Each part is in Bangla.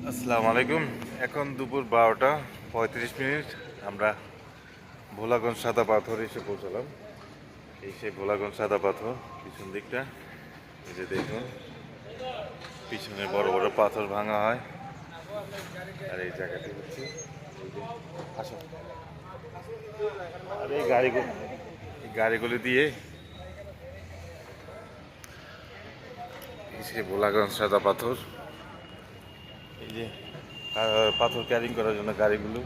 আসসালামু আলাইকুম। এখন দুপুর 12টা 35 মিনিট। আমরা ভোলাগঞ্জ সাদা পাথর এসে পৌঁছালাম। এই সেই ভোলাগঞ্জ সাদা পাথর পিছন দিকটা। এই যে দেখুন, পিছনে বড় বড় পাথর ভাঙা হয়। আর এই জায়গাটি হচ্ছে এই যে আসো। আর এই গাড়িগুলি দিয়ে এই সেই ভোলাগঞ্জ সাদা পাথর। এই যে পাথর ক্যারিং করার জন্য গাড়িগুলো।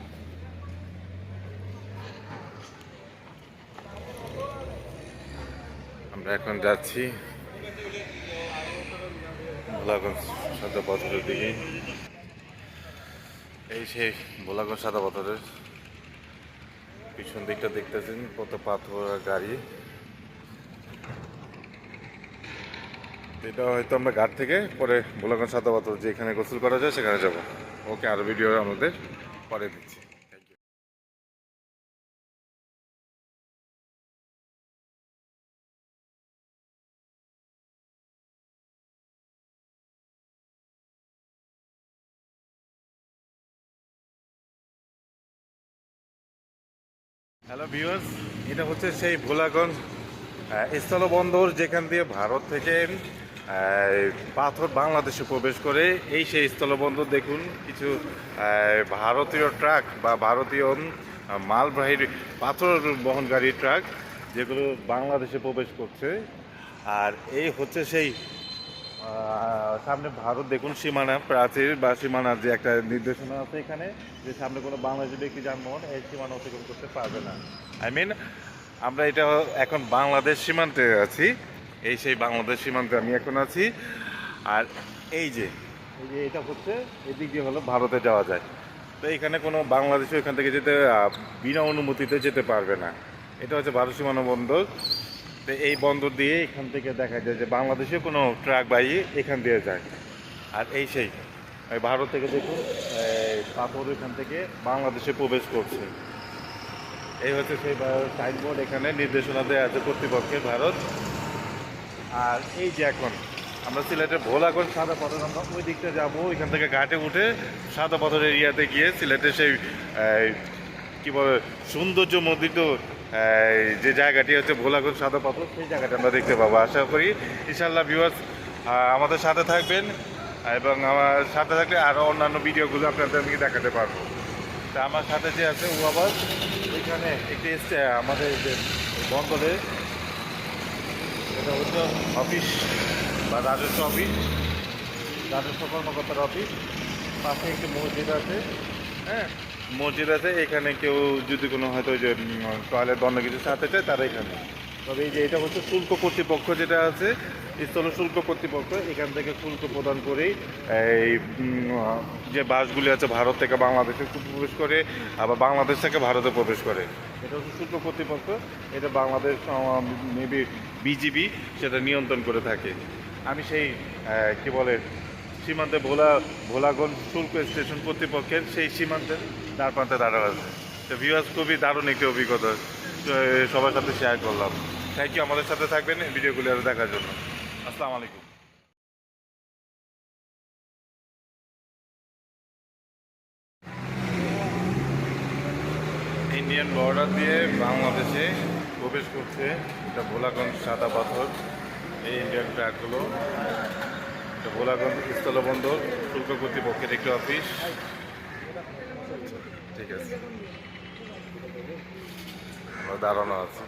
আমরা এখন যাচ্ছি ভোলাগঞ্জ সাদা পাথরের দিকে। এই সেই ভোলাগঞ্জ সাদা পাথরের পিছন দিকটা দেখতেছেন, কত পাথর আর গাড়ি। এটা হয়তো আমরা ঘাট থেকে পরে ভোলাগঞ্জ সাদা পাথর যেখানে গোসল করা যায় সেখানে যাব। ওকে, আরও ভিডিও আমাদের পরে দিচ্ছি। Thank you. হ্যালো ভিউয়ার্স, এটা হচ্ছে সেই ভোলাগঞ্জ স্থলবন্দর, যেখান দিয়ে ভারত থেকে পাথর বাংলাদেশে প্রবেশ করে। এই সেই স্থলবন্দর। দেখুন, কিছু ভারতীয় ট্রাক বা ভারতীয় মালবাহী পাথর বহনকারী ট্রাক যেগুলো বাংলাদেশে প্রবেশ করছে। আর এই হচ্ছে সেই সামনে ভারত। দেখুন, সীমানা প্রাচীর বা সীমানার যে একটা নির্দেশনা আছে এখানে, যে সামনে কোনো বাংলাদেশি ব্যক্তি যানবাহন এই সীমানা অতিক্রম করতে পারবে না। আমরা এটা এখন বাংলাদেশ সীমান্তে আছি। এই সেই বাংলাদেশ সীমান্তে আমি এখন আছি। আর এই যে এটা হচ্ছে, এদিক দিয়ে হলো ভারতে যাওয়া যায়। তো এখানে কোনো বাংলাদেশি এখান থেকে যেতে বিনা অনুমতিতে যেতে পারবে না। এটা হচ্ছে ভারত সীমানা বন্দর। তো এই বন্দর দিয়ে এখান থেকে দেখা যায় যে বাংলাদেশে কোনো ট্রাক বাহী এখান দিয়ে যায়। আর এই সেই ভারত থেকে দেখুন, পাথর এখান থেকে বাংলাদেশে প্রবেশ করছে। এই হচ্ছে সেই সাইনবোর্ড, এখানে নির্দেশনা দেওয়া আছে কর্তৃপক্ষের, ভারত। আর এই যে এখন আমরা সিলেটের ভোলাগঞ্জ সাদা পাথর, আমরা ওই দিকটা যাবো। এখান থেকে ঘাটে উঠে সাদা পাথর এরিয়াতে গিয়ে সিলেটের সেই কী বলে সৌন্দর্যমণ্ডিত যে জায়গাটি হচ্ছে ভোলাগঞ্জ সাদা পাথর, সেই জায়গাটা আমরা দেখতে পাবো। আশা করি ইনশাআল্লাহ ভিউয়ার্স আমাদের সাথে থাকবেন, এবং আমার সাথে থাকলে আরও অন্যান্য ভিডিওগুলো আপনাদের আমি দেখাতে পারবো। তা আমার সাথে যে আছে ও আবার ওইখানে একটি এসছে আমাদের যে বন্দরে, এটা হচ্ছে অফিস বা রাজস্ব অফিস, রাজস্ব কর্মকর্তার অফিস। পাশে একটি মসজিদ আছে। হ্যাঁ, মসজিদ আছে। এখানে কেউ যদি কোনো হয়তো ওই যে টয়লেট বন্ধ কিছু চাতে চায় তারা এখানে। তবে এই যে এটা হচ্ছে শুল্ক কর্তৃপক্ষ, যেটা আছে স্থল শুল্ক কর্তৃপক্ষ। এখান থেকে শুল্ক প্রদান করেই এই যে বাসগুলি আছে ভারত থেকে বাংলাদেশে প্রবেশ করে, আবার বাংলাদেশ থেকে ভারতে প্রবেশ করে। এটা হচ্ছে শুল্ক কর্তৃপক্ষ। এটা বাংলাদেশ মেবি বিজিবি সেটা নিয়ন্ত্রণ করে থাকে। আমি সেই কি বলে সীমান্তে ভোলাগঞ্জ শুল্ক স্টেশন কর্তৃপক্ষের সেই সীমান্তের দ্বার প্রান্তে দাঁড়া আছে। তো ভিউয়ার্স, খুবই দারুণ একটি অভিজ্ঞতা সবার সাথে শেয়ার করলাম। থ্যাংক ইউ, আমাদের সাথে থাকবেন এই ভিডিওগুলো আরও দেখার জন্য। আসসালামু আলাইকুম। ইন্ডিয়ান বর্ডার দিয়ে বাংলাদেশে প্রবেশ করছে এটা ভোলাগঞ্জ সাদা পাথর। এই ইন্ডিয়ান ট্রাকগুলো, এটা ভোলাগঞ্জ স্থলবন্দর শুল্ক কর্তৃপক্ষের একটি অফিস। ঠিক আছে, আমরা দাঁড়ানো আছি।